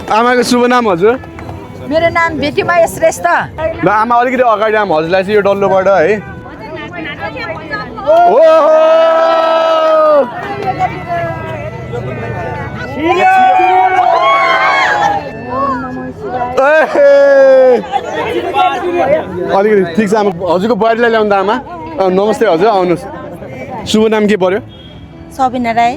आमाको शुभ नाम हजुर? मेरो नाम बेटीमाया श्रेष्ठ। ल आमा अलिकति अगाडि आमा हजुरलाई चाहिँ यो डल्लोबाट है। अलिकति ठिक छ आमा हजुरको बुहारीलाई ल्याउँदा आमा नमस्ते हजुर आउनुहोस्। शुभ नाम के पर्यो? सबिना राई।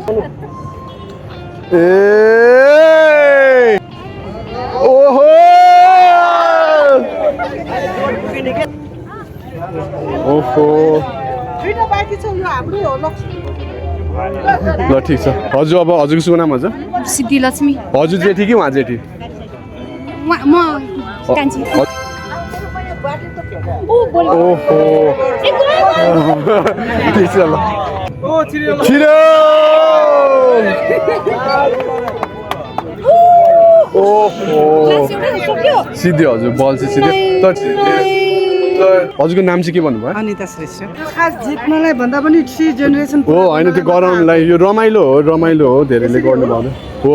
ओहो ओहो ल ठिक छ हजुर। अब हजुरको शुभ नाम हजुर? सिद्धि लक्ष्मी। हजुर जेठी कि उहाँ जेठी? म कान्छी। ओहो ठिक छ ल। छिरो ओहो सिद्धि हजुर बल चाहिँ सिधै। हजुरको नाम चाहिँ के भन्नुभयो? अनिता श्रेष्ठ। खास जित्नलाई भन्दा पनि 3 जेनेरेसन हो होइन त्यो गराउनलाई यो रमाइलो हो धेरैले गर्नु भएको हो।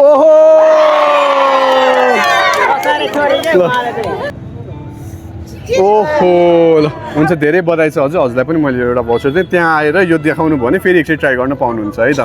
ओहो ओहो ल हुन्छ धेरै बधाई छ हजुर। हजुरलाई पनि मैले एउटा भाउचर चाहिँ त्यहाँ आएर यो देखाउनु भयो भने फेरि एकचोटि ट्राई गर्न पाउनुहुन्छ है त।